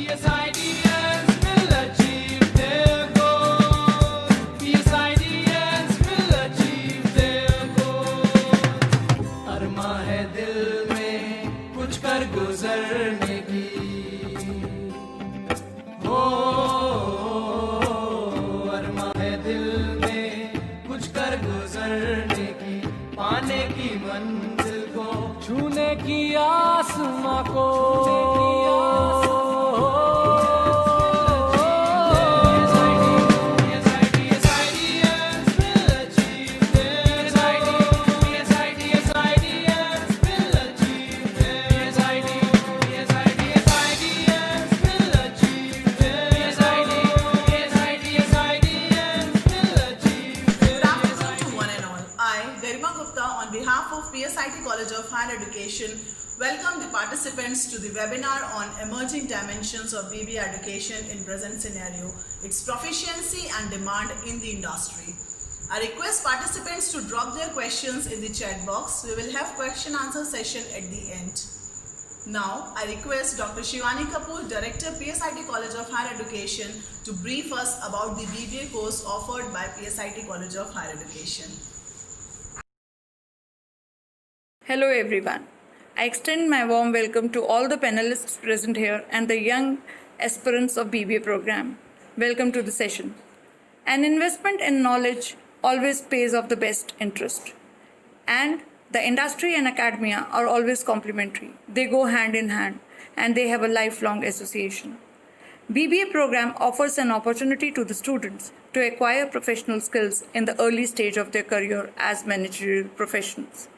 PSIDians will achieve their goal. PSIDians will achieve their goal. अरमा है दिल में कुछ कर गुजरने की, हो अरमा है दिल में कुछ कर गुजरने की, पाने की मंजिल को, छूने की आसमां को। On behalf of PSIT College of Higher Education, welcome the participants to the webinar on emerging dimensions of BBA education in present scenario, its proficiency and demand in the industry. I request participants to drop their questions in the chat box. We will have question answer session at the end. Now, I request Dr. Shivani Kapoor, Director, PSIT College of Higher Education, to brief us about the BBA course offered by PSIT College of Higher Education. Hello everyone. I extend my warm welcome to all the panelists present here and the young aspirants of BBA program. Welcome to the session. An investment in knowledge always pays off the best interest. And the industry and academia are always complementary. They go hand in hand and they have a lifelong association. BBA program offers an opportunity to the students to acquire professional skills in the early stage of their career as managerial professionals.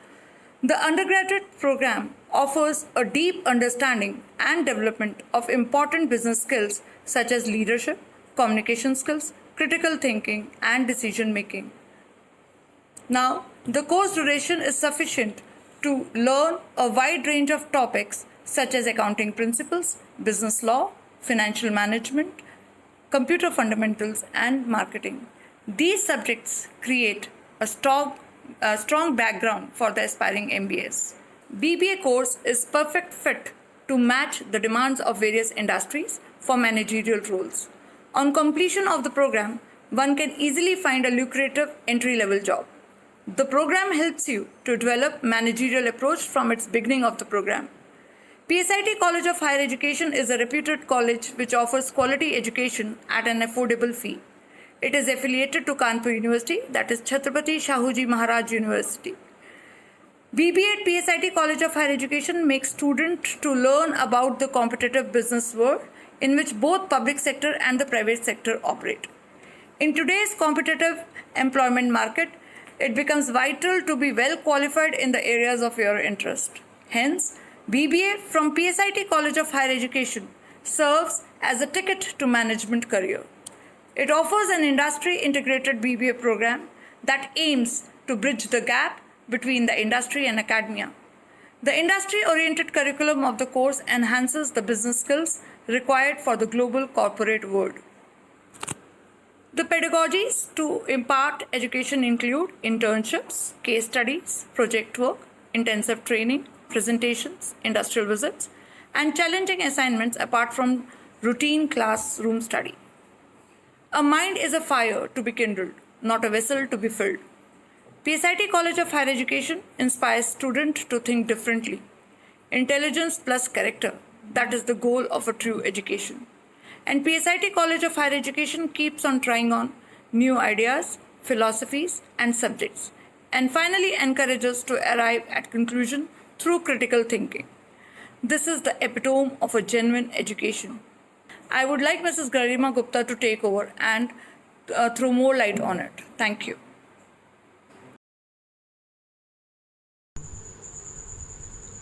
The undergraduate program offers a deep understanding and development of important business skills such as leadership, communication skills, critical thinking, and decision making. Now, the course duration is sufficient to learn a wide range of topics such as accounting principles, business law, financial management, computer fundamentals, and marketing. These subjects create a strong background for the aspiring MBAs. BBA course is perfect fit to match the demands of various industries for managerial roles. On completion of the program, one can easily find a lucrative entry-level job. The program helps you to develop managerial approach from its beginning of the program. PSIT College of Higher Education is a reputed college which offers quality education at an affordable fee. It is affiliated to Kanpur University, that is Chhatrapati Shahuji Maharaj University. BBA at PSIT College of Higher Education makes students to learn about the competitive business world in which both public sector and the private sector operate. In today's competitive employment market, it becomes vital to be well qualified in the areas of your interest. Hence, BBA from PSIT College of Higher Education serves as a ticket to management career. It offers an industry-integrated BBA program that aims to bridge the gap between the industry and academia. The industry-oriented curriculum of the course enhances the business skills required for the global corporate world. The pedagogies to impart education include internships, case studies, project work, intensive training, presentations, industrial visits, and challenging assignments apart from routine classroom study. A mind is a fire to be kindled, not a vessel to be filled. PSIT College of Higher Education inspires students to think differently. Intelligence plus character, that is the goal of a true education. And PSIT College of Higher Education keeps on trying on new ideas, philosophies, and subjects, and finally encourages to arrive at conclusion through critical thinking. This is the epitome of a genuine education. I would like Mrs. Garima Gupta to take over and throw more light on it. Thank you.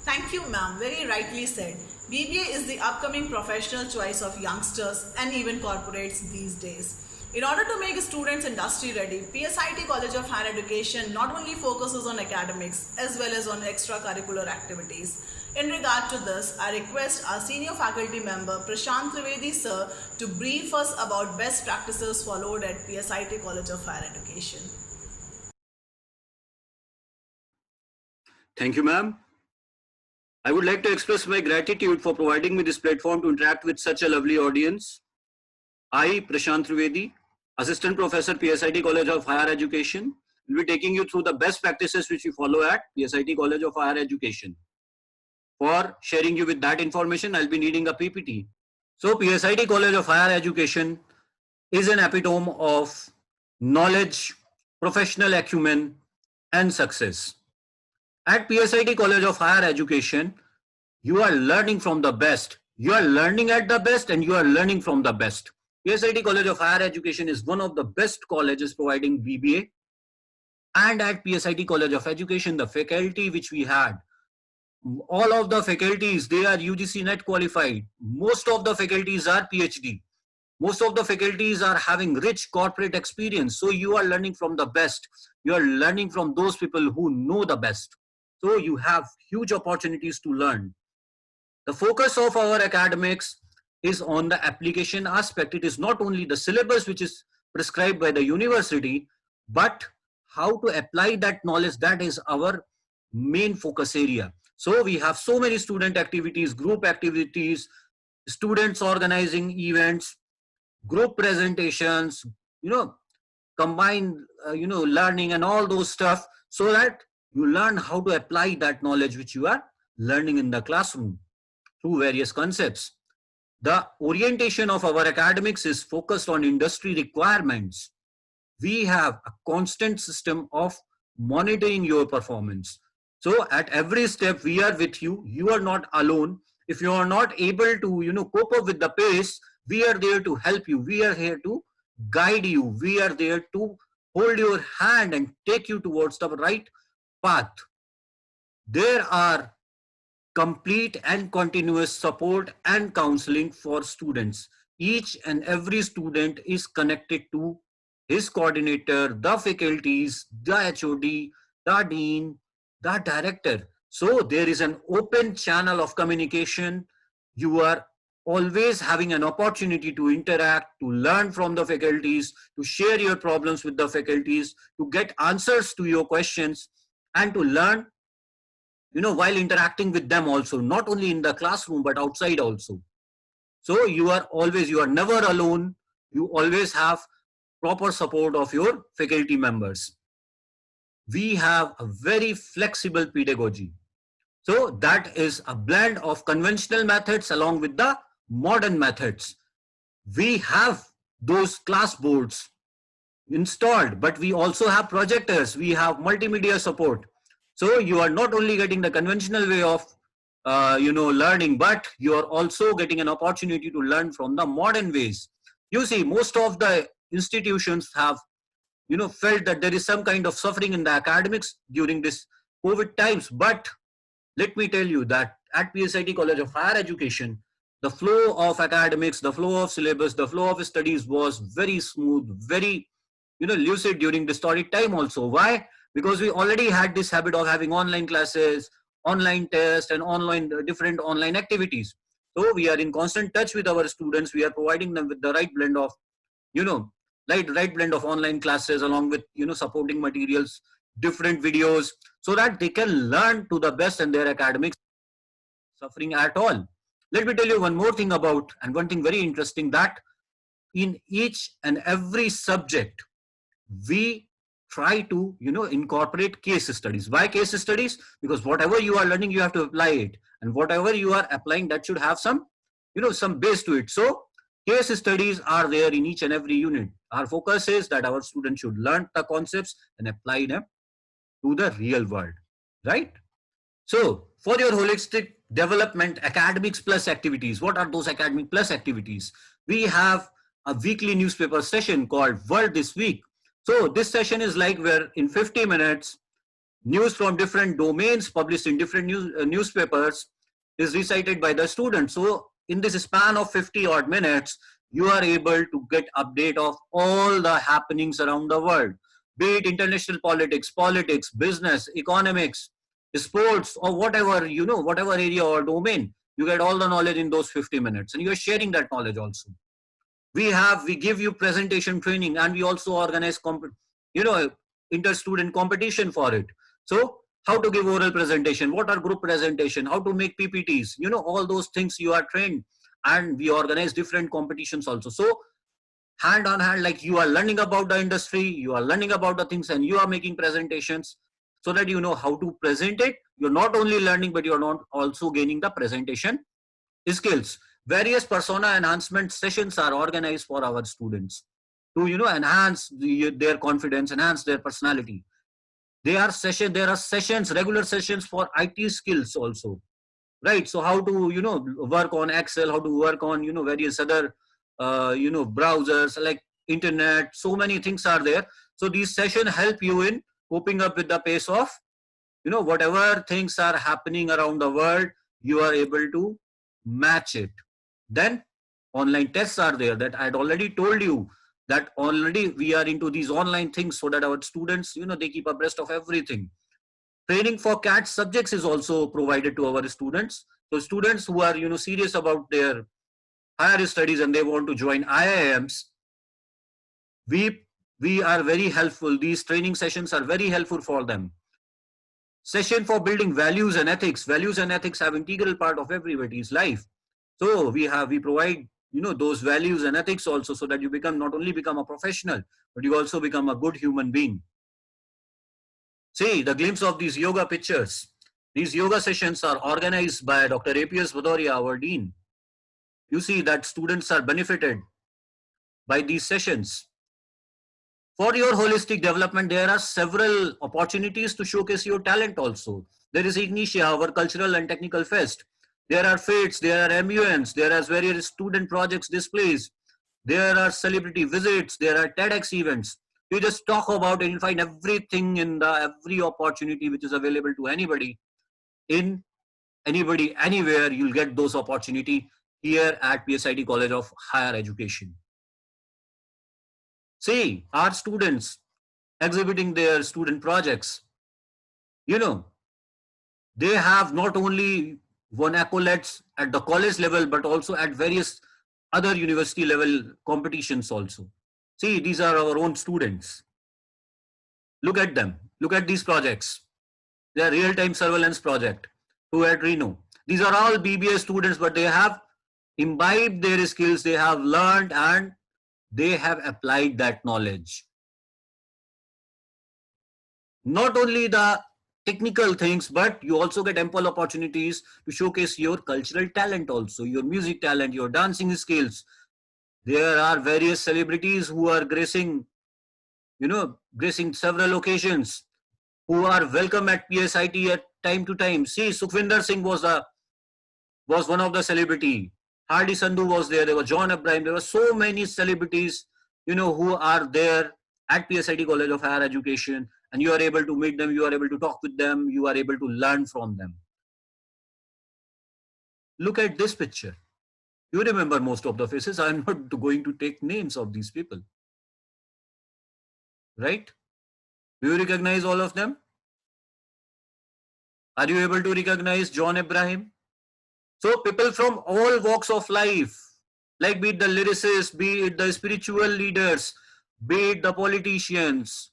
Thank you, ma'am. Very rightly said. BBA is the upcoming professional choice of youngsters and even corporates these days. In order to make students industry ready, PSIT College of Higher Education not only focuses on academics as well as on extracurricular activities. In regard to this, I request our senior faculty member Prashant Trivedi sir to brief us about best practices followed at PSIT College of Higher Education. Thank you, ma'am. I would like to express my gratitude for providing me this platform to interact with such a lovely audience. I, Prashant Trivedi, Assistant Professor, PSIT College of Higher Education, will be taking you through the best practices which we follow at PSIT College of Higher Education. For sharing you with that information, I'll be needing a PPT. So PSIT College of Higher Education is an epitome of knowledge, professional acumen, and success. At PSIT College of Higher Education, you are learning from the best. You are learning at the best and you are learning from the best. PSIT College of Higher Education is one of the best colleges providing BBA. And at PSIT College of Education, the faculty which we had, all of the faculties, they are UGC NET qualified. Most of the faculties are PhD. Most of the faculties are having rich corporate experience. So you are learning from the best. You are learning from those people who know the best. So you have huge opportunities to learn. The focus of our academics is on the application aspect. It is not only the syllabus which is prescribed by the university, but how to apply that knowledge. That is our main focus area. So we have so many student activities, group activities, students organizing events, group presentations, combined, learning and all those stuff, so that you learn how to apply that knowledge which you are learning in the classroom through various concepts. The orientation of our academics is focused on industry requirements. We have a constant system of monitoring your performance. So at every step we are with you. You are not alone. If you are not able to, cope up with the pace, we are there to help you. We are here to guide you. We are there to hold your hand and take you towards the right path. There are complete and continuous support and counseling for students. Each and every student is connected to his coordinator, the faculties, the HOD, the dean, the director. So there is an open channel of communication. You are always having an opportunity to interact, to learn from the faculties, to share your problems with the faculties, to get answers to your questions, and to learn, while interacting with them also, not only in the classroom, but outside also. So you are never alone. You always have proper support of your faculty members. We have a very flexible pedagogy. So that is a blend of conventional methods along with the modern methods. We have those class boards installed, but we also have projectors. We have multimedia support. So you are not only getting the conventional way of learning, but you are also getting an opportunity to learn from the modern ways. You see, most of the institutions have felt that there is some kind of suffering in the academics during this COVID times. But let me tell you that at PSIT College of Higher Education, the flow of academics, the flow of syllabus, the flow of studies was very smooth, very lucid during this torrid time also. Why? Because we already had this habit of having online classes, online tests, and different online activities. So we are in constant touch with our students. We are providing them with the right blend of right blend of online classes along with supporting materials, different videos, so that they can learn to the best in their academics suffering at all. Let me tell you one more thing about, and one thing very interesting, that in each and every subject we try to incorporate case studies. Why case studies? Because whatever you are learning, you have to apply it, and whatever you are applying, that should have some some base to it. So case studies are there in each and every unit. Our focus is that our students should learn the concepts and apply them to the real world, right? So for your holistic development, academics plus activities. What are those academic plus activities? We have a weekly newspaper session called World This Week. So this session is like where in 50 minutes, news from different domains published in different newspapers is recited by the students. So in this span of 50 odd minutes, you are able to get update of all the happenings around the world, be it international politics, business, economics, sports, or whatever, whatever area or domain. You get all the knowledge in those 50 minutes, and you are sharing that knowledge also. We give you presentation training, and we also organize inter-student competition for it. So how to give oral presentation, what are group presentation, how to make PPTs, all those things you are trained, and we organize different competitions also. So hand on hand, like you are learning about the industry, you are learning about the things, and you are making presentations so that you know how to present it. You're not only learning, but you're not also gaining the presentation skills. Various persona enhancement sessions are organized for our students to enhance their confidence, enhance their personality. There are sessions, regular sessions for IT skills also, right? So how to work on Excel, how to work on various other browsers like internet. So many things are there. So these sessions help you in coping up with the pace of whatever things are happening around the world. You are able to match it. Then online tests are there, that I had already told you, that already we are into these online things so that our students they keep abreast of everything. Training for CAT subjects is also provided to our students. So students who are serious about their higher studies and they want to join IIMs, we are very helpful. These training sessions are very helpful for them. Session for building values and ethics. Values and ethics have integral part of everybody's life. So we provide those values and ethics also, so that you not only become a professional, but you also become a good human being. See the glimpse of these yoga pictures. These yoga sessions are organized by Dr. APS Bhadoria, our dean. You see that students are benefited by these sessions. For your holistic development, there are several opportunities to showcase your talent also. There is Ignitia, our cultural and technical fest. There are FITs, there are MUNs, there are various student projects displays. There are celebrity visits, there are TEDx events. You just talk about it, you find everything in every opportunity which is available to anybody. Anywhere, you'll get those opportunity here at PSIT College of Higher Education. See, our students exhibiting their student projects, they have not only won accolades at the college level, but also at various other university level competitions also. See, these are our own students. Look at them. Look at these projects. They are real-time surveillance project to at Reno. These are all BBA students, but they have imbibed their skills, they have learned, and they have applied that knowledge. Not only the technical things, but you also get ample opportunities to showcase your cultural talent also, your music talent, your dancing skills. There are various celebrities who are gracing several occasions, who are welcome at PSIT at time to time. See, Sukhvinder Singh was one of the celebrity. Hardy Sandhu was there. There was John Abraham. There were so many celebrities, who are there at PSIT College of Higher Education, and you are able to meet them. You are able to talk with them. You are able to learn from them. Look at this picture. You remember most of the faces. I'm not going to take names of these people. Right? Do you recognize all of them? Are you able to recognize John Abraham? So people from all walks of life, like be it the lyricists, be it the spiritual leaders, be it the politicians,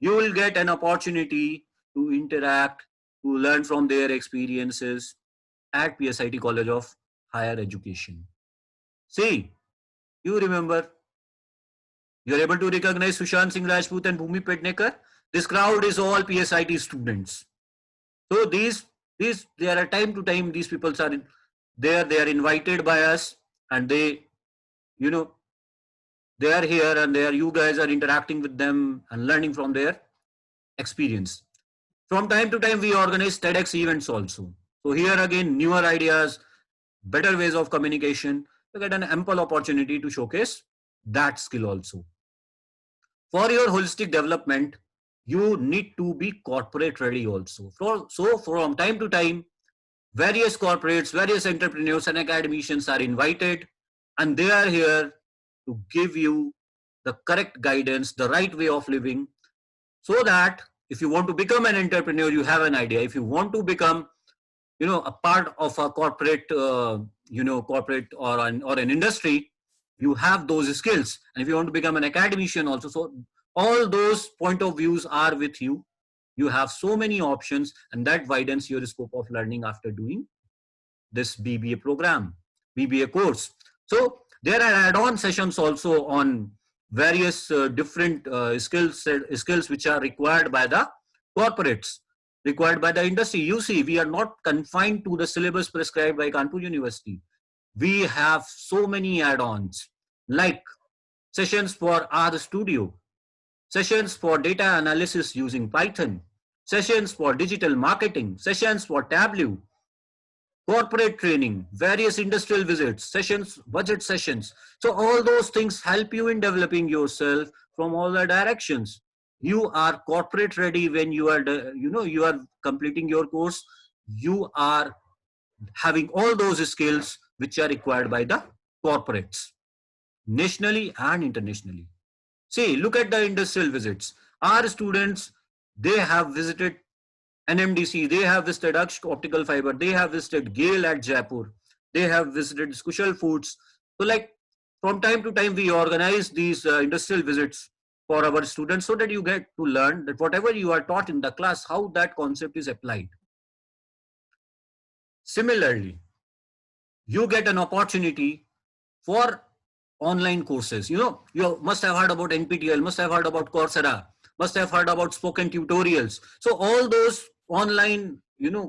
you will get an opportunity to interact, to learn from their experiences at PSIT College of Higher Education. See, you remember, you're able to recognize Sushant Singh Rajput and Bhumi Pednekar. This crowd is all PSIT students. So there are time to time, these people are there, they are invited by us, and they are here, and you guys are interacting with them and learning from their experience. From time to time, we organize TEDx events also. So here again, newer ideas, better ways of communication, you get an ample opportunity to showcase that skill also. For your holistic development, you need to be corporate ready also. So from time to time, various corporates, various entrepreneurs and academicians are invited, and they are here to give you the correct guidance, the right way of living, so that if you want to become an entrepreneur, you have an idea. If you want to become, a part of a corporate, corporate or an industry, you have those skills. And if you want to become an academician also, so all those point of views are with you. You have so many options, and that widens your scope of learning after doing this BBA program, BBA course. So there are add-on sessions also on various different skills which are required by the corporates, required by the industry. You see, we are not confined to the syllabus prescribed by Kanpur University. We have so many add-ons like sessions for R Studio, sessions for data analysis using Python, sessions for digital marketing, sessions for Tableau, corporate training, various industrial visits, sessions, budget sessions. So all those things help you in developing yourself from all the directions. You are corporate ready when you are, you are completing your course. You are having all those skills which are required by the corporates, nationally and internationally. See, look at the industrial visits. Our students, they have visited NMDC, they have visited Aksh Optical Fiber, they have visited Gale at Jaipur, they have visited Kushal Foods. So like from time to time, we organize these industrial visits for our students so that you get to learn that whatever you are taught in the class, how that concept is applied. Similarly, you get an opportunity for online courses. You must have heard about NPTEL, must have heard about Coursera, must have heard about spoken tutorials. So all those online,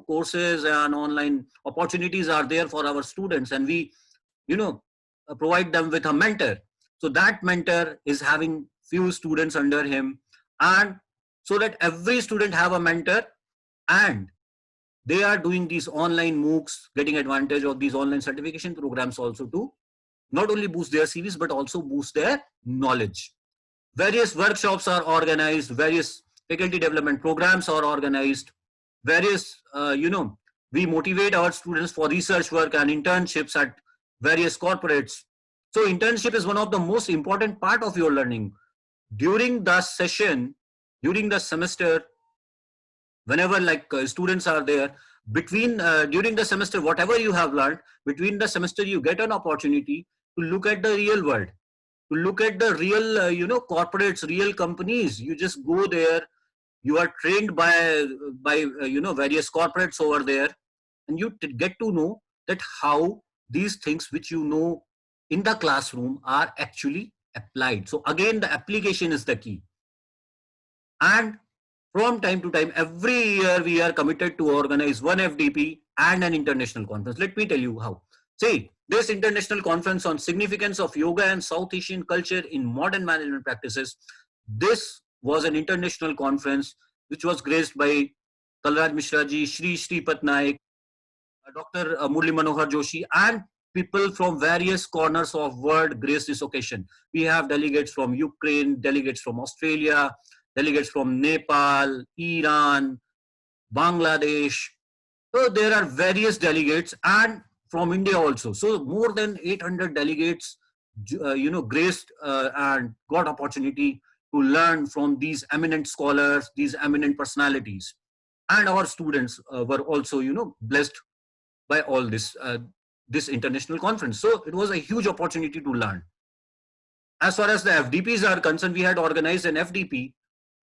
courses and online opportunities are there for our students, and we, provide them with a mentor. So that mentor is having few students under him, and so that every student have a mentor, and they are doing these online MOOCs, getting advantage of these online certification programs also to not only boost their CVs, but also boost their knowledge. Various workshops are organized, various faculty development programs are organized, various, we motivate our students for research work and internships at various corporates. So internship is one of the most important part of your learning. During the session, during the semester, whenever students are there, during the semester, whatever you have learned, between the semester, you get an opportunity to look at the real world, to look at the real, corporates, real companies. You just go there, you are trained by various corporates over there, and you get to know that how these things which you know in the classroom are actually applied. So again, the application is the key. And from time to time, every year we are committed to organize one FDP and an international conference. Let me tell you how. See, this international conference on significance of yoga and South Asian culture in modern management practices, this was an international conference which was graced by Kalraj Mishra ji, Shri Sripat Naik, Dr. Murli Manohar Joshi, and people from various corners of world graced this occasion. We have delegates from Ukraine, delegates from Australia, delegates from Nepal, Iran, Bangladesh. So there are various delegates, and from India also. So more than 800 delegates, graced and got opportunity to learn from these eminent scholars, these eminent personalities. And our students were also, blessed by all this, this international conference. So it was a huge opportunity to learn. As far as the FDPs are concerned, we had organized an FDP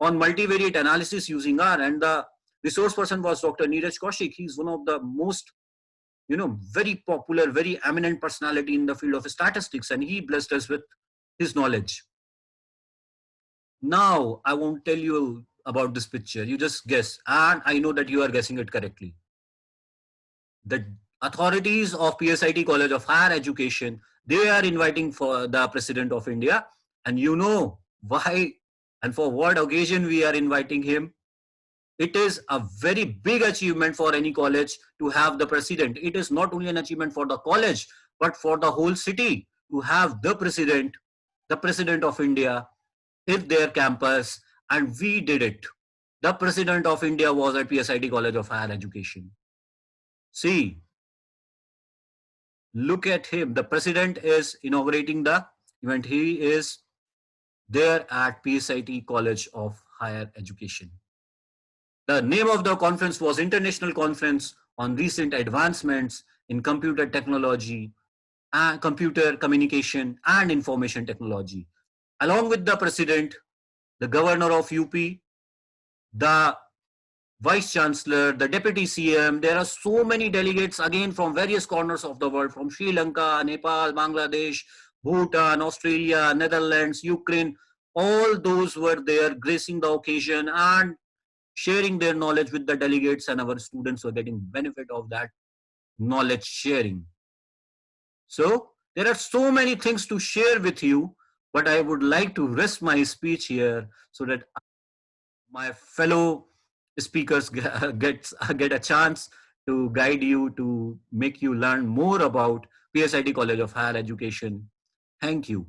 on multivariate analysis using R, and the resource person was Dr. Neeraj Kaushik. He's one of the most, very popular, very eminent personality in the field of statistics, and he blessed us with his knowledge. Now, I won't tell you about this picture. You just guess, and I know that you are guessing it correctly. The authorities of PSIT College of Higher Education, they are inviting for the President of India, and you know why and for what occasion we are inviting him. It is a very big achievement for any college to have the president. It is not only an achievement for the college, but for the whole city to have the president of India in their campus, and we did it. The President of India was at PSIT College of Higher Education. See, look at him. The president is inaugurating the event. He is there at PSIT College of Higher Education. The name of the conference was International Conference on Recent Advancements in Computer Technology, Computer Communication and Information Technology. Along with the president, the governor of UP, the Vice Chancellor, the Deputy CM. There are so many delegates again from various corners of the world, from Sri Lanka, Nepal, Bangladesh, Bhutan, Australia, Netherlands, Ukraine. All those were there gracing the occasion and sharing their knowledge with the delegates, and our students were getting benefit of that knowledge sharing. So there are so many things to share with you, but I would like to rest my speech here so that my fellow speakers get a chance to guide you, to make you learn more about PSIT College of Higher Education. Thank you.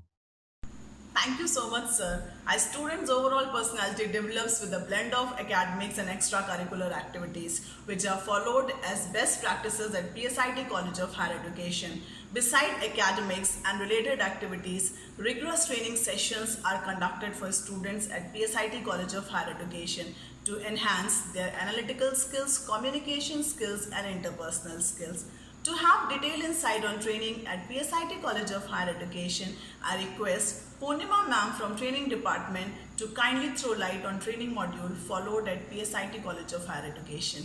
Thank you so much, sir. A student's overall personality develops with a blend of academics and extracurricular activities, which are followed as best practices at PSIT College of Higher Education. Beside academics and related activities, rigorous training sessions are conducted for students at PSIT College of Higher Education to enhance their analytical skills, communication skills, and interpersonal skills. To have detailed insight on training at PSIT College of Higher Education, I request Purnima ma'am from Training Department to kindly throw light on training module followed at PSIT College of Higher Education.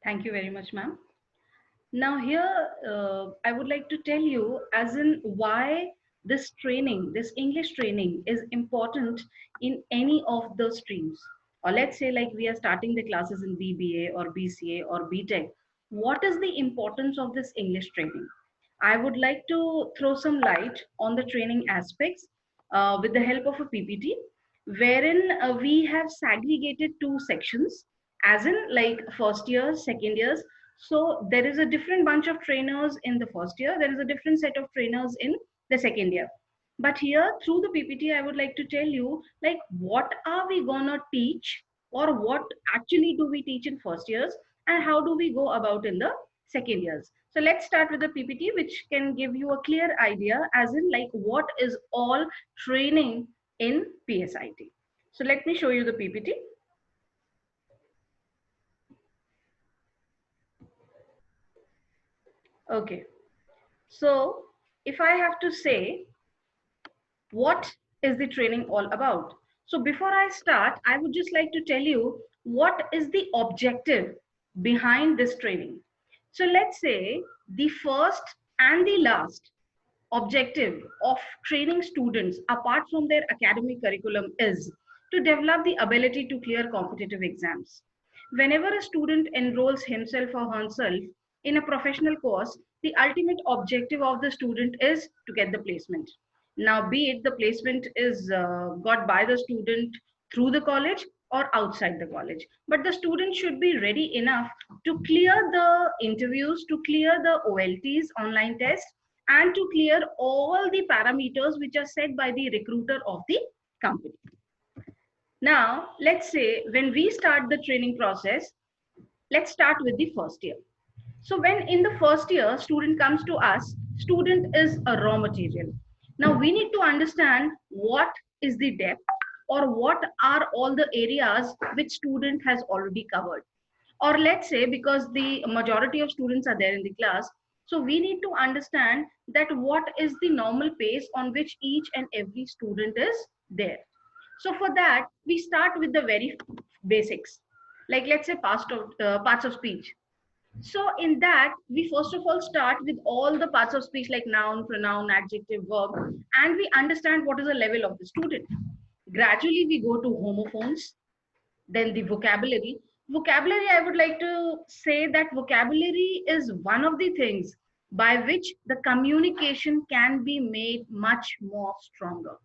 Thank you very much, ma'am. Now here, I would like to tell you as in why this training, this English training is important in any of the streams. Or let's say like we are starting the classes in BBA or BCA or BTech. What is the importance of this English training? I would like to throw some light on the training aspects with the help of a PPT, wherein we have segregated two sections, as in like first years, second years. So there is a different bunch of trainers in the first year, there is a different set of trainers in the second year. But here through the PPT, I would like to tell you like what are we gonna teach, or what actually do we teach in first years, and how do we go about in the second years. So let's start with the PPT, which can give you a clear idea as in like what is all training in PSIT. So let me show you the PPT. Okay, so if I have to say what is the training all about? So before I start, I would just like to tell you what is the objective behind this training. So let's say the first and the last objective of training students apart from their academic curriculum is to develop the ability to clear competitive exams. Whenever a student enrolls himself or herself in a professional course, the ultimate objective of the student is to get the placement. Now, be it the placement is got by the student through the college or outside the college, but the student should be ready enough to clear the interviews, to clear the OLTs, online tests, and to clear all the parameters which are set by the recruiter of the company. Now, let's say when we start the training process, let's start with the first year. So when in the first year, student comes to us, student is a raw material. Now we need to understand what is the depth, or what are all the areas which student has already covered. Or let's say, because the majority of students are there in the class, so we need to understand that what is the normal pace on which each and every student is there. So for that, we start with the very basics, like let's say parts of speech. So in that, we first of all start with all the parts of speech like noun, pronoun, adjective, verb, and we understand what is the level of the student. Gradually, we go to homophones, then the vocabulary. Vocabulary, I would like to say that vocabulary is one of the things by which the communication can be made much more stronger.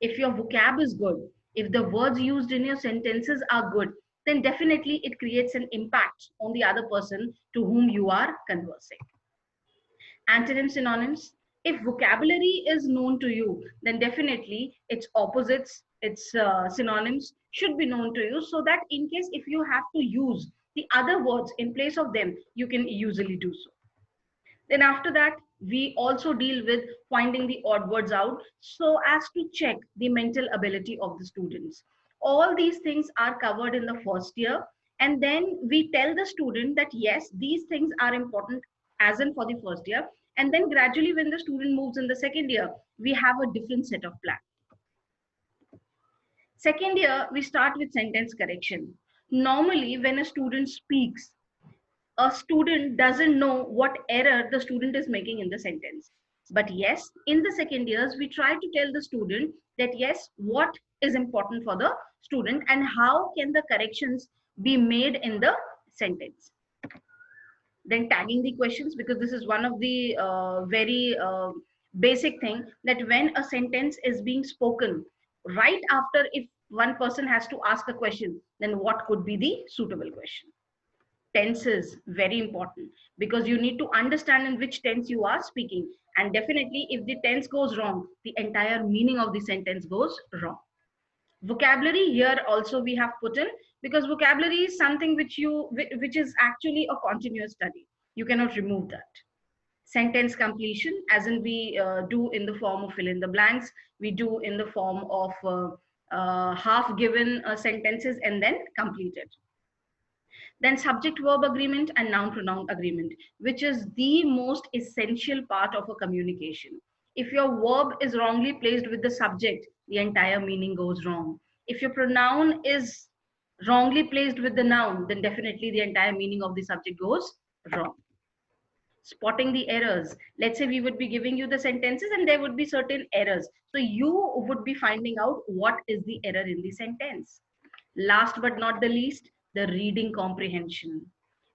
If your vocab is good, if the words used in your sentences are good, then definitely it creates an impact on the other person to whom you are conversing. Antonyms, synonyms. If vocabulary is known to you, then definitely its opposites, its synonyms should be known to you, so that in case if you have to use the other words in place of them, you can easily do so. Then after that, we also deal with finding the odd words out so as to check the mental ability of the students. All these things are covered in the first year. And then we tell the student that yes, these things are important as in for the first year. And then gradually when the student moves in the second year, we have a different set of plan. Second year, we start with sentence correction. Normally, when a student speaks, a student doesn't know what error the student is making in the sentence. But yes, in the second years, we try to tell the student that yes, what is important for the student and how can the corrections be made in the sentence. Then tagging the questions, because this is one of the very basic thing, that when a sentence is being spoken, right after, if one person has to ask a question, then what could be the suitable question. Tense is very important because you need to understand in which tense you are speaking, and definitely if the tense goes wrong, the entire meaning of the sentence goes wrong. Vocabulary here also we have put in, because vocabulary is something which is actually a continuous study. You cannot remove that. Sentence completion, as in we do in the form of fill in the blanks, we do in the form of half given sentences and then completed. Then subject verb agreement and noun pronoun agreement, which is the most essential part of a communication. If your verb is wrongly placed with the subject, the entire meaning goes wrong. If your pronoun is wrongly placed with the noun, then definitely the entire meaning of the subject goes wrong. Spotting the errors. Let's say we would be giving you the sentences and there would be certain errors. So you would be finding out what is the error in the sentence. Last but not the least, the reading comprehension.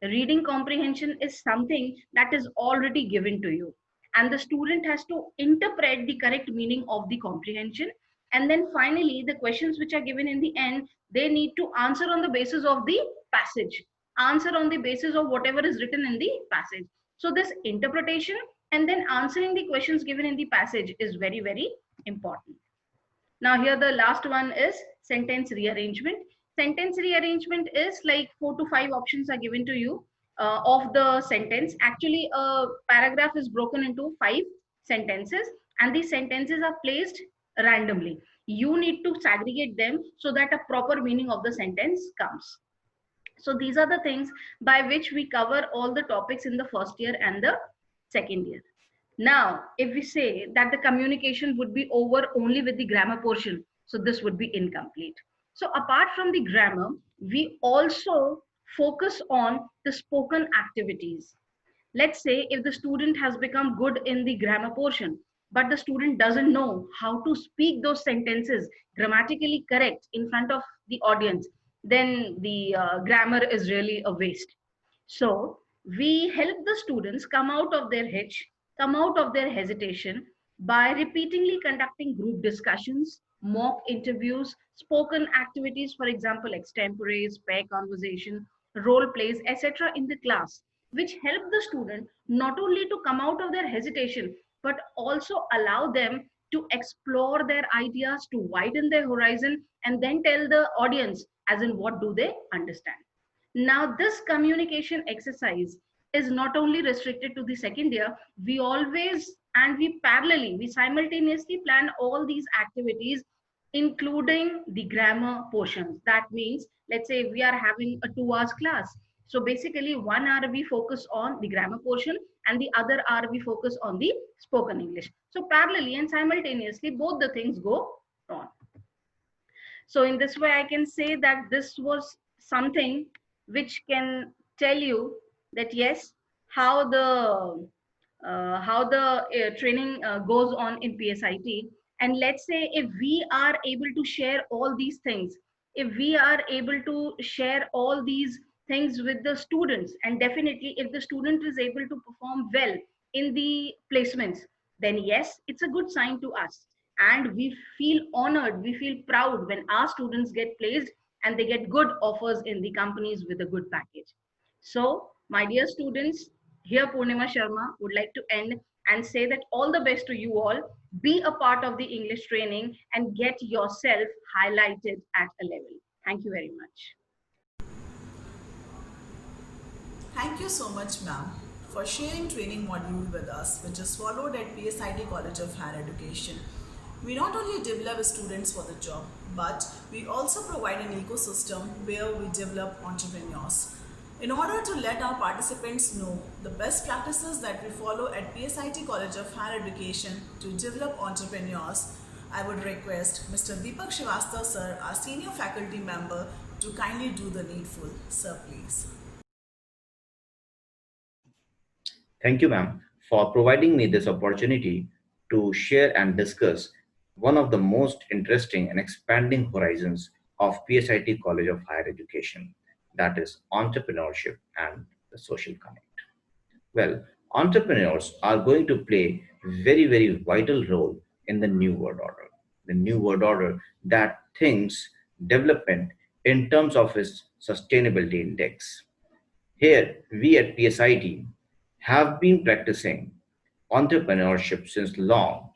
Reading comprehension is something that is already given to you, and the student has to interpret the correct meaning of the comprehension. And then finally, the questions which are given in the end, they need to answer on the basis of the passage, answer on the basis of whatever is written in the passage. So this interpretation and then answering the questions given in the passage is very, very important. Now here the last one is sentence rearrangement. Sentence rearrangement is like 4 to 5 options are given to you of the sentence. Actually, a paragraph is broken into 5 sentences and these sentences are placed randomly. You need to segregate them so that a proper meaning of the sentence comes. So these are the things by which we cover all the topics in the first year and the second year. Now, if we say that the communication would be over only with the grammar portion, so this would be incomplete. So apart from the grammar, we also focus on the spoken activities. Let's say if the student has become good in the grammar portion, but the student doesn't know how to speak those sentences grammatically correct in front of the audience, then the grammar is really a waste. So we help the students come out of their hitch, come out of their hesitation by repeatedly conducting group discussions, mock interviews, spoken activities, for example, extemporaries, pair conversation, role plays, etc. in the class, which help the student not only to come out of their hesitation, but also allow them to explore their ideas, to widen their horizon, and then tell the audience as in what do they understand. Now, this communication exercise is not only restricted to the second year, we always and we parallelly, we simultaneously plan all these activities, including the grammar portions. That means, let's say we are having a 2 hours class. So basically 1 hour we focus on the grammar portion and the other hour we focus on the spoken English. So parallelly and simultaneously, both the things go on. So in this way, I can say that this was something which can tell you that yes, how the training goes on in PSIT. And let's say if we are able to share all these things, if we are able to share all these things with the students, and definitely if the student is able to perform well in the placements, then yes, it's a good sign to us. And we feel honored, we feel proud when our students get placed and they get good offers in the companies with a good package. So, my dear students, here Purnima Sharma would like to end and say that all the best to you all. Be a part of the English training and get yourself highlighted at a level. Thank you very much. Thank you so much, ma'am, for sharing training module with us, which is followed at PSIT College of Higher Education. We not only develop students for the job, but we also provide an ecosystem where we develop entrepreneurs. In order to let our participants know the best practices that we follow at PSIT College of Higher Education to develop entrepreneurs, I would request Mr. Deepak Srivastava sir, our senior faculty member, to kindly do the needful. Sir, please. Thank you, ma'am, for providing me this opportunity to share and discuss one of the most interesting and expanding horizons of PSIT College of Higher Education, that is entrepreneurship and the social connect. Well, entrepreneurs are going to play very, very vital role in the new world order. The new world order that thinks development in terms of its sustainability index. Here, we at PSIT have been practicing entrepreneurship since long,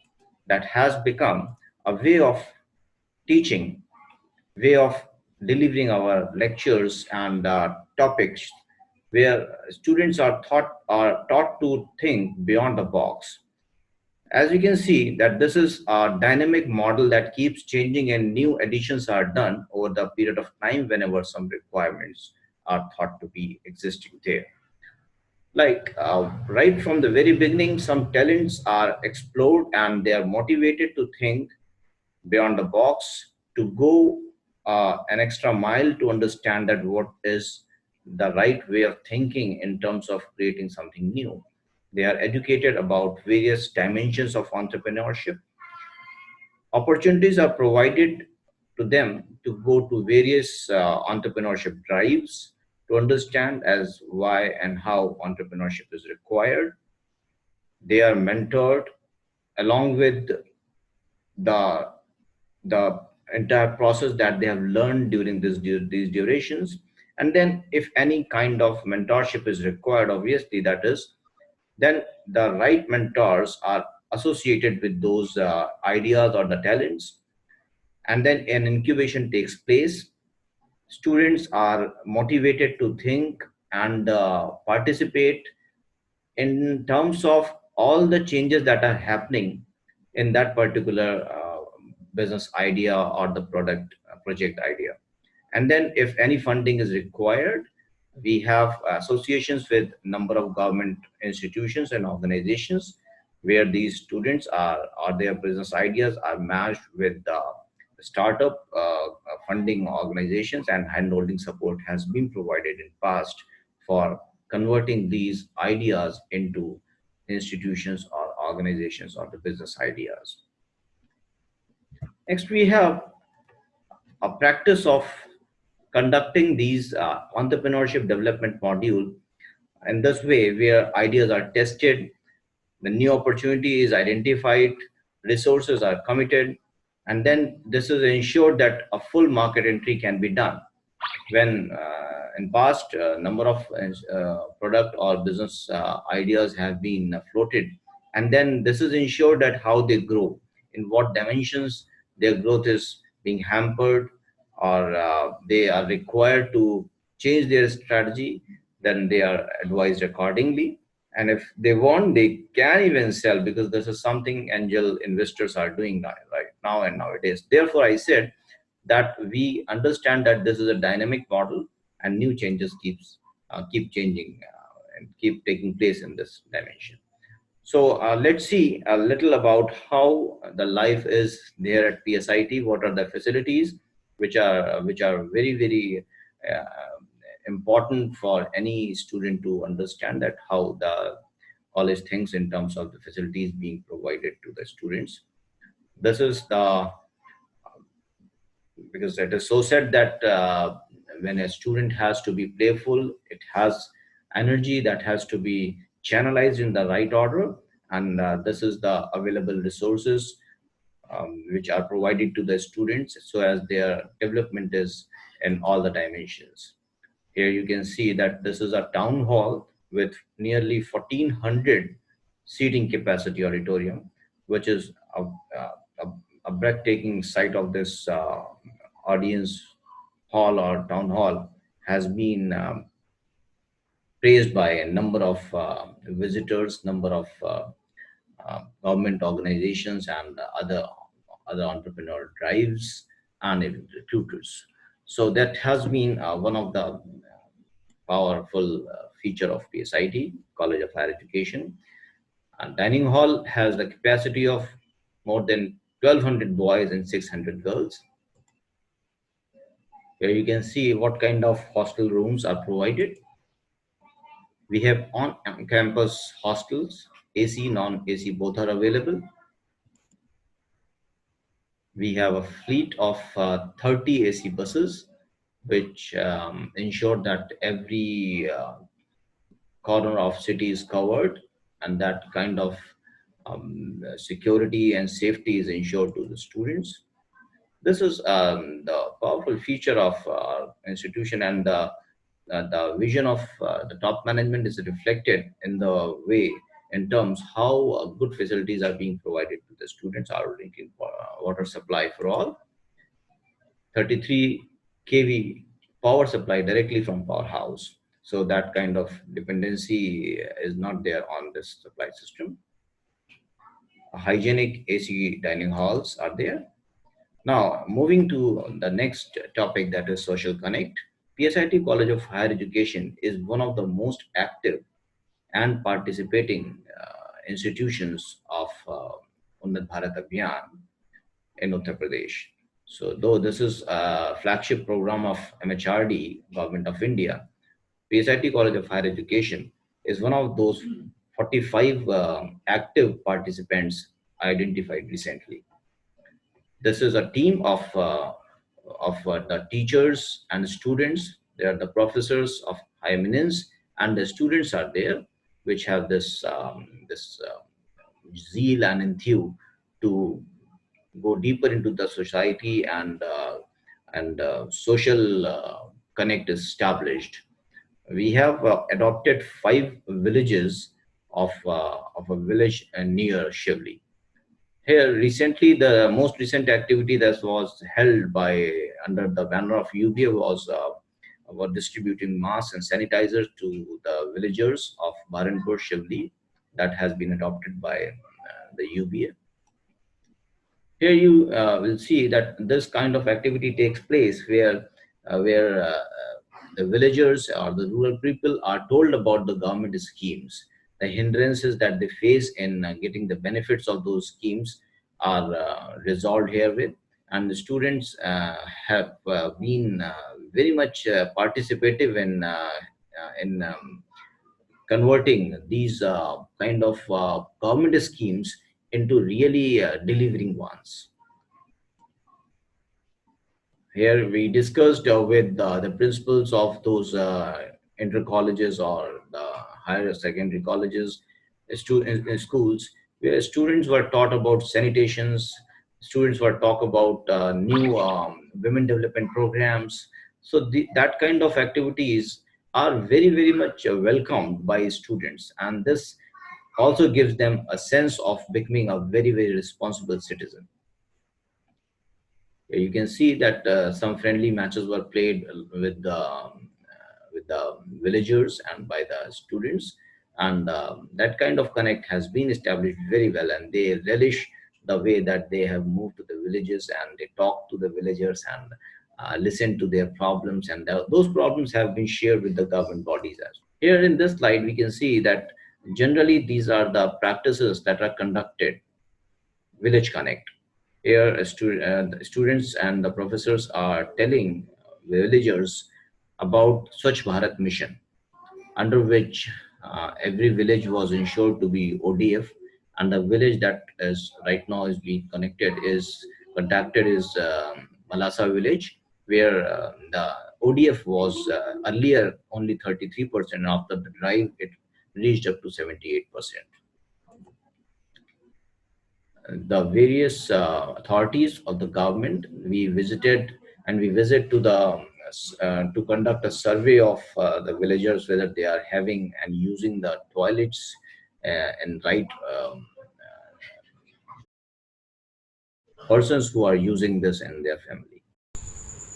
that has become a way of teaching, way of delivering our lectures and topics where students are taught to think beyond the box. As you can see that this is a dynamic model that keeps changing and new additions are done over the period of time whenever some requirements are thought to be existing there. Like right from the very beginning, some talents are explored and they are motivated to think beyond the box, to go an extra mile to understand that what is the right way of thinking in terms of creating something new. They are educated about various dimensions of entrepreneurship. Opportunities are provided to them to go to various entrepreneurship drives to understand as why and how entrepreneurship is required. They are mentored along with the the entire process that they have learned during these durations. And then if any kind of mentorship is required, obviously that is, then the right mentors are associated with those ideas or the talents, and then an incubation takes place. Students are motivated to think and participate in terms of all the changes that are happening in that particular business idea or the product project idea. And then if any funding is required, we have associations with number of government institutions and organizations where these students are or their business ideas are matched with the startup funding organizations, and handholding support has been provided in past for converting these ideas into institutions or organizations or the business ideas. Next, we have a practice of conducting these entrepreneurship development module in this way, where ideas are tested, the new opportunity is identified, resources are committed, and then this is ensured that a full market entry can be done. When in past number of product or business ideas have been floated, and then this is ensured that how they grow, in what dimensions their growth is being hampered, or they are required to change their strategy, then they are advised accordingly. And if they want, they can even sell, because this is something angel investors are doing right now and nowadays. Therefore, I said that we understand that this is a dynamic model and new changes keep changing and keep taking place in this dimension. So let's see a little about how the life is there at PSIT. What are the facilities which are very, very important for any student to understand that how the college thinks in terms of the facilities being provided to the students. This is the, because it is so said that when a student has to be playful, it has energy that has to be channelized in the right order, and this is the available resources which are provided to the students so as their development is in all the dimensions. Here you can see that this is a town hall with nearly 1400 seating capacity auditorium, which is a breathtaking sight of this audience hall or town hall has been praised by a number of visitors, number of government organizations and other entrepreneur drives and even recruiters. So that has been one of the powerful feature of PSIT, College of Higher Education. And dining hall has the capacity of more than 1,200 boys and 600 girls. Here you can see what kind of hostel rooms are provided. We have on-campus hostels, AC, non-AC, both are available. We have a fleet of 30 AC buses, which ensure that every corner of city is covered, and that kind of security and safety is ensured to the students. This is the powerful feature of our institution, and the vision of the top management is reflected in the way, in terms how good facilities are being provided to the students. Our drinking water supply for all, 33 kV power supply directly from powerhouse. So that kind of dependency is not there on this supply system. Hygienic AC dining halls are there. Now, moving to the next topic, that is Social Connect. PSIT College of Higher Education is one of the most active and participating institutions of Unnat Bharat Abhiyan in Uttar Pradesh. So, though this is a flagship program of MHRD, Government of India, PSIT College of Higher Education is one of those 45 active participants identified recently. This is a team of the teachers and students. They are the professors of high eminence, and the students are there, which have this zeal and enthuse to go deeper into the society, and social connect is established. We have adopted 5 villages of a village near Shivli. Here, recently, the most recent activity that was held by under the banner of UBA was distributing masks and sanitizers to the villagers of Baranpur Shivli. That has been adopted by the UBA. Here you will see that this kind of activity takes place where the villagers or the rural people are told about the government schemes. The hindrances that they face in getting the benefits of those schemes are resolved herewith, and the students have been very much participative in converting these kind of government schemes into really delivering ones. Here we discussed with the principals of those inter colleges or the higher secondary colleges, in schools, where students were taught about sanitations, students were taught about new women development programs. So that kind of activities are very, very much welcomed by students, and this also gives them a sense of becoming a very, very responsible citizen. You can see that some friendly matches were played with the villagers and by the students, and that kind of connect has been established very well, and they relish the way that they have moved to the villages and they talk to the villagers and listen to their problems, and those problems have been shared with the government bodies as well. Here in this slide, we can see that generally these are the practices that are conducted. Village Connect. Here, the students and the professors are telling villagers about Swachh Bharat mission, under which every village was ensured to be ODF, and the village that is right now is being contacted is Malasa village, where the ODF was earlier only 33%, and after the drive it reached up to 78%. The various authorities of the government we visited, and we visit to the to conduct a survey of the villagers, whether they are having and using the toilets and right persons who are using this in their family.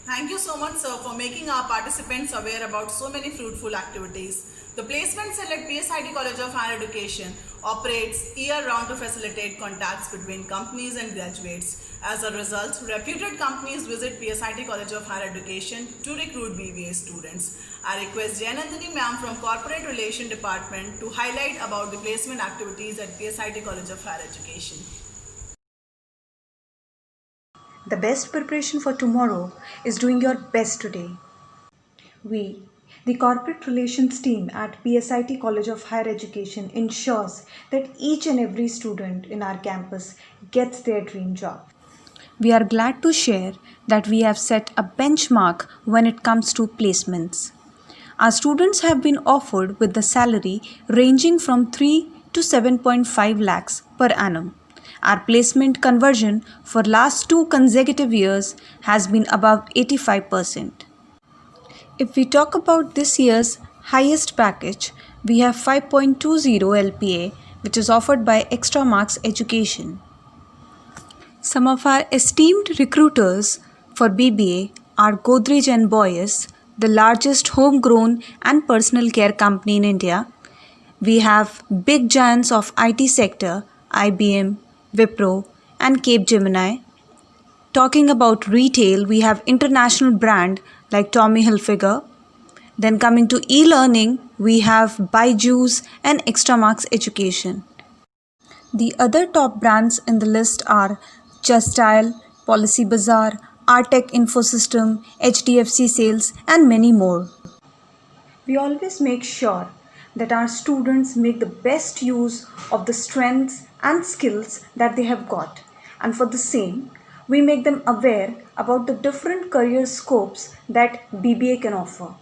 Thank you so much, sir, for making our participants aware about so many fruitful activities. The placement cell at PSIT College of Higher Education operates year-round to facilitate contacts between companies and graduates. As a result, reputed companies visit PSIT College of Higher Education to recruit BBA students. I request Jayanandini ma'am from Corporate Relation Department to highlight about the placement activities at PSIT College of Higher Education. The best preparation for tomorrow is doing your best today. We, the corporate relations team at PSIT College of Higher Education, ensures that each and every student in our campus gets their dream job. We are glad to share that we have set a benchmark when it comes to placements. Our students have been offered with the salary ranging from 3 to 7.5 lakhs per annum. Our placement conversion for last 2 consecutive years has been above 85%. If we talk about this year's highest package, we have 5.20 LPA, which is offered by Extra Marks Education. Some of our esteemed recruiters for BBA are Godrej and Boyes, the largest homegrown and personal care company in India. We have big giants of IT sector, IBM, Wipro, and Capgemini. Talking about retail, we have international brand like Tommy Hilfiger. Then coming to e-learning, we have Byju's and Extra Marks Education. The other top brands in the list are Justile, Policy Bazaar, Artec Infosystem, HDFC Sales, and many more. We always make sure that our students make the best use of the strengths and skills that they have got. And for the same, we make them aware about the different career scopes that BBA can offer.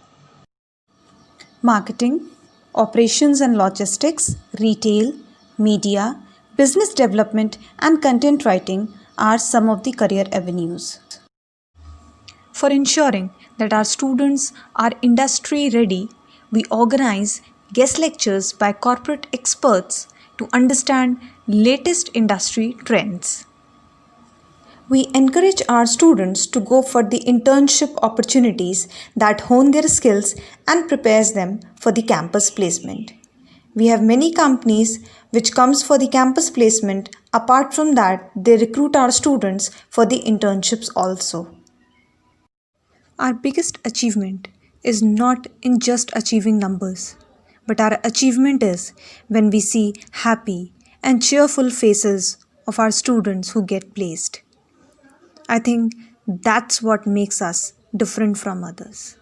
Marketing, operations and logistics, retail, media, business development, and content writing are some of the career avenues. For ensuring that our students are industry ready, we organize guest lectures by corporate experts to understand latest industry trends. We encourage our students to go for the internship opportunities that hone their skills and prepares them for the campus placement. We have many companies which comes for the campus placement. Apart from that, they recruit our students for the internships also. Our biggest achievement is not in just achieving numbers, but our achievement is when we see happy and cheerful faces of our students who get placed. I think that's what makes us different from others.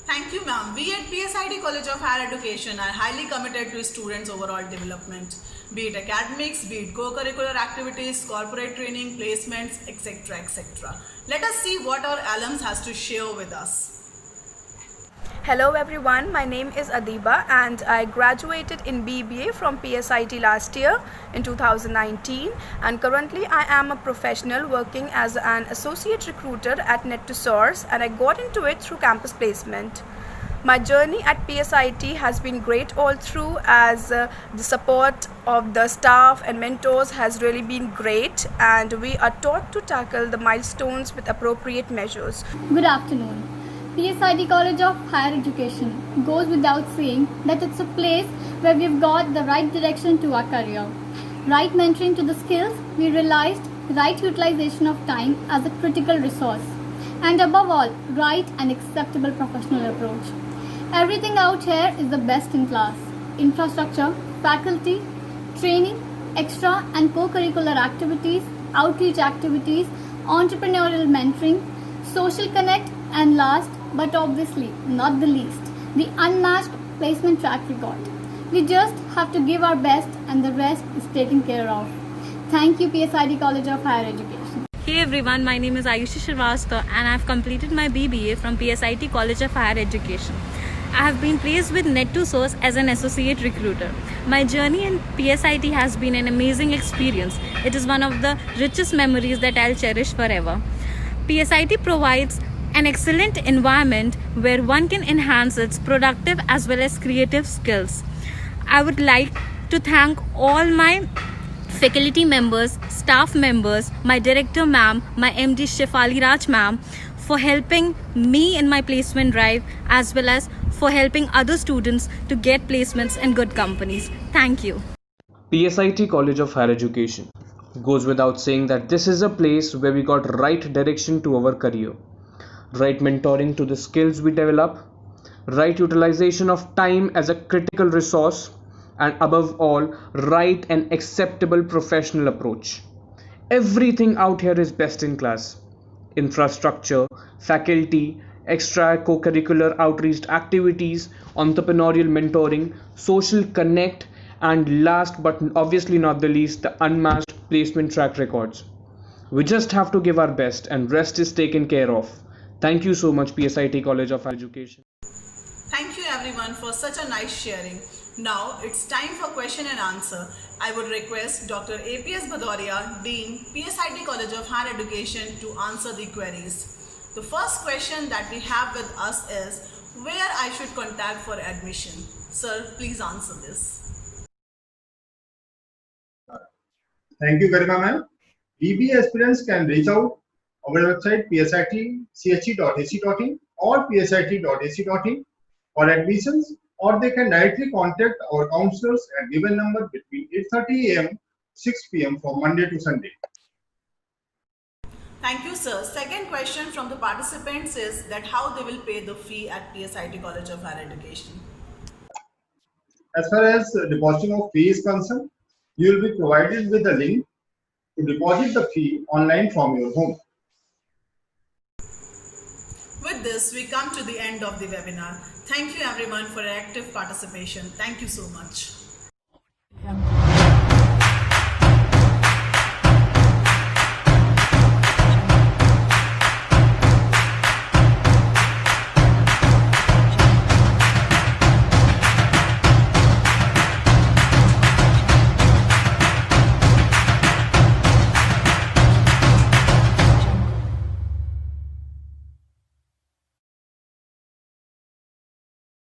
Thank you, ma'am. We at PSIT College of Higher Education are highly committed to students' overall development, be it academics, be it co-curricular activities, corporate training, placements, etc., etc. Let us see what our alums has to share with us. Hello everyone, my name is Adiba and I graduated in BBA from PSIT last year in 2019, and currently I am a professional working as an associate recruiter at Net2Source, and I got into it through campus placement. My journey at PSIT has been great all through, as the support of the staff and mentors has really been great, and we are taught to tackle the milestones with appropriate measures. Good afternoon. PSIT College of Higher Education goes without saying that it's a place where we've got the right direction to our career, right mentoring to the skills, we realized right utilization of time as a critical resource, and above all, right and acceptable professional approach. Everything out here is the best in class. Infrastructure, faculty, training, extra and co-curricular activities, outreach activities, entrepreneurial mentoring, social connect, and last but obviously not the least, the unmatched placement track record. We just have to give our best and the rest is taken care of. Thank you, PSIT College of Higher Education. Hey everyone, my name is Ayushi Srivastava and I have completed my BBA from PSIT College of Higher Education. I have been placed with Net2Source as an associate recruiter. My journey in PSIT has been an amazing experience. It is one of the richest memories that I'll cherish forever. PSIT provides an excellent environment where one can enhance its productive as well as creative skills. I would like to thank all my faculty members, staff members, my director ma'am, my MD Shefali Raj ma'am for helping me in my placement drive, as well as for helping other students to get placements in good companies. Thank you. PSIT College of Higher Education goes without saying that this is a place where we got right direction to our career, right mentoring to the skills we develop, right utilization of time as a critical resource, and above all, right and acceptable professional approach. Everything out here is best in class. Infrastructure, faculty, extra co-curricular outreach activities, entrepreneurial mentoring, social connect, and last but obviously not the least, the unmatched placement track records. We just have to give our best and rest is taken care of. Thank you so much, PSIT College of Education. Thank you everyone for such a nice sharing. Now it's time for question and answer. I would request Dr. APS Bhadoria, Dean, PSIT College of Higher Education, to answer the queries. The first question that we have with us is where I should contact for admission. Sir, please answer this. Thank you very much, ma'am. BBA aspirants can reach out our website psit.che.ac.in or psit.ac.in for admissions, or they can directly contact our counselors at given number between 8:30 a.m. 6 p.m. from Monday to Sunday. Thank you, sir. Second question from the participants is that how they will pay the fee at PSIT College of Higher Education. As far as depositing of fee is concerned, you will be provided with a link to deposit the fee online from your home. With this, we come to the end of the webinar. Thank you everyone for your active participation. Thank you so much.